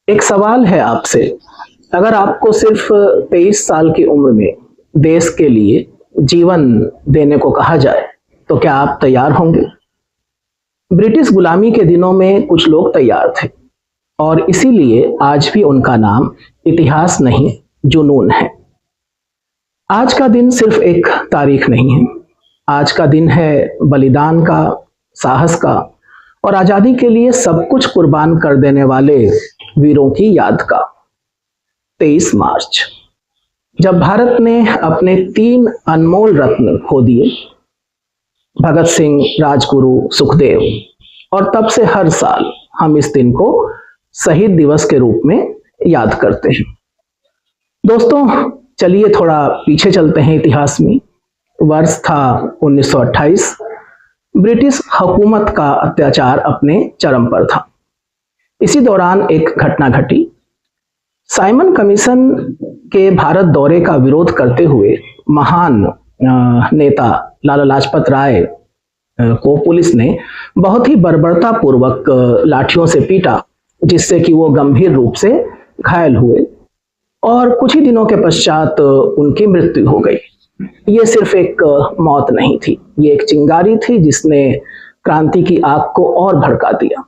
एक सवाल है आपसे, अगर आपको सिर्फ 23 साल की उम्र में देश के लिए जीवन देने को कहा जाए तो क्या आप तैयार होंगे? ब्रिटिश गुलामी के दिनों में कुछ लोग तैयार थे और इसीलिए आज भी उनका नाम इतिहास नहीं, जुनून है। आज का दिन सिर्फ एक तारीख नहीं है, आज का दिन है बलिदान का, साहस का और आजादी के लिए सब कुछ कुर्बान कर देने वाले वीरों की याद का। 23 मार्च, जब भारत ने अपने 3 अनमोल रत्न खो दिए, भगत सिंह, राजगुरु, सुखदेव, और तब से हर साल हम इस दिन को शहीद दिवस के रूप में याद करते हैं। दोस्तों, चलिए थोड़ा पीछे चलते हैं इतिहास में। वर्ष था 1928। ब्रिटिश हुकूमत का अत्याचार अपने चरम पर था। इसी दौरान एक घटना घटी। साइमन कमीशन के भारत दौरे का विरोध करते हुए महान नेता लाला लाजपत राय को पुलिस ने बहुत ही बर्बरता पूर्वक लाठियों से पीटा, जिससे कि वो गंभीर रूप से घायल हुए और कुछ ही दिनों के पश्चात उनकी मृत्यु हो गई। ये सिर्फ एक मौत नहीं थी, ये एक चिंगारी थी जिसने क्रांति की आग को और भड़का दिया।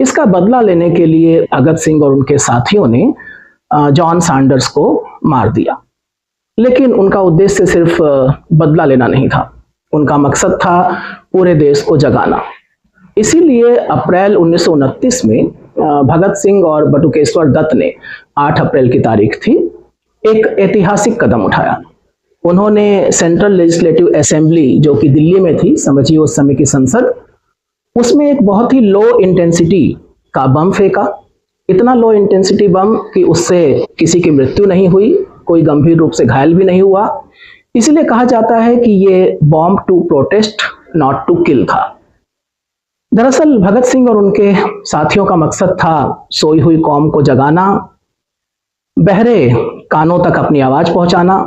इसका बदला लेने के लिए भगत सिंह और उनके साथियों ने जॉन सैंडर्स को मार दिया, लेकिन उनका उद्देश्य सिर्फ बदला लेना नहीं था, उनका मकसद था पूरे देश को जगाना। इसीलिए अप्रैल 1929 में भगत सिंह और बटुकेश्वर दत्त ने 8 अप्रैल की तारीख थी, एक ऐतिहासिक कदम उठाया। उन्होंने सेंट्रल लेजिस्लेटिव असेंबली, जो कि दिल्ली में थी, समझिए उस समय की संसद, उसमें एक बहुत ही लो इंटेंसिटी का बम फेंका। इतना लो इंटेंसिटी बम कि उससे किसी की मृत्यु नहीं हुई, कोई गंभीर रूप से घायल भी नहीं हुआ। इसलिए कहा जाता है कि ये bomb to protest not to kill था। दरअसल भगत सिंह और उनके साथियों का मकसद था सोई हुई कौम को जगाना, बहरे कानों तक अपनी आवाज पहुंचाना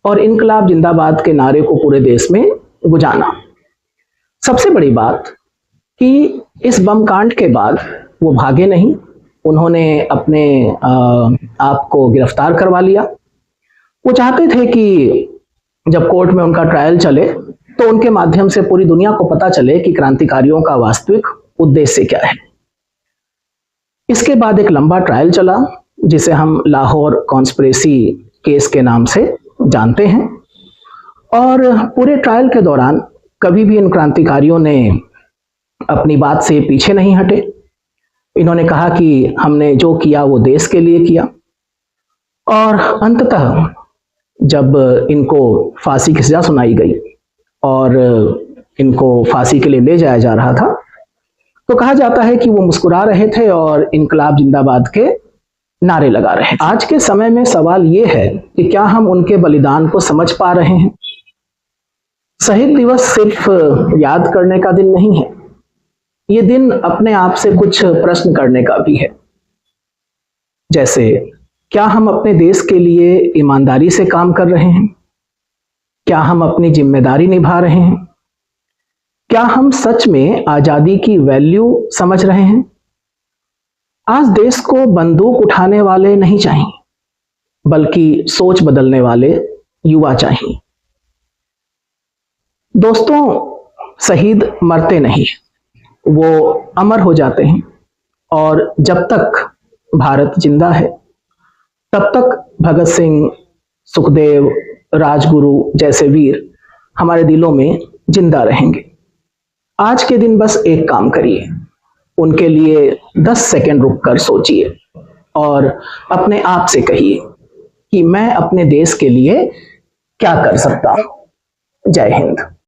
और इनकलाब जिंदाबाद के नारे को पूरे देश में गुंजाना। सबसे बड़ी बात कि इस बम कांड के बाद वो भागे नहीं, उन्होंने अपने आप को गिरफ्तार करवा लिया। वो चाहते थे कि जब कोर्ट में उनका ट्रायल चले तो उनके माध्यम से पूरी दुनिया को पता चले कि क्रांतिकारियों का वास्तविक उद्देश्य क्या है। इसके बाद एक लंबा ट्रायल चला, जिसे हम लाहौर कॉन्स्पिरेसी केस के नाम से जानते हैं। और पूरे ट्रायल के दौरान कभी भी इन क्रांतिकारियों ने अपनी बात से पीछे नहीं हटे। इन्होंने कहा कि हमने जो किया वो देश के लिए किया। और अंततः जब इनको फांसी की सजा सुनाई गई और इनको फांसी के लिए ले जाया जा रहा था, तो कहा जाता है कि वो मुस्कुरा रहे थे और इनकलाब जिंदाबाद के नारे लगा रहे थे। आज के समय में सवाल ये है कि क्या हम उनके बलिदान को समझ पा रहे हैं? शहीद दिवस सिर्फ याद करने का दिन नहीं है, ये दिन अपने आप से कुछ प्रश्न करने का भी है। जैसे, क्या हम अपने देश के लिए ईमानदारी से काम कर रहे हैं? क्या हम अपनी जिम्मेदारी निभा रहे हैं? क्या हम सच में आजादी की वैल्यू समझ रहे हैं? आज देश को बंदूक उठाने वाले नहीं चाहिए, बल्कि सोच बदलने वाले युवा चाहिए। दोस्तों, शहीद मरते नहीं, वो अमर हो जाते हैं। और जब तक भारत जिंदा है तब तक भगत सिंह, सुखदेव, राजगुरु जैसे वीर हमारे दिलों में जिंदा रहेंगे। आज के दिन बस एक काम करिए, उनके लिए 10 सेकंड रुककर सोचिए और अपने आप से कहिए कि मैं अपने देश के लिए क्या कर सकता हूं। जय हिंद।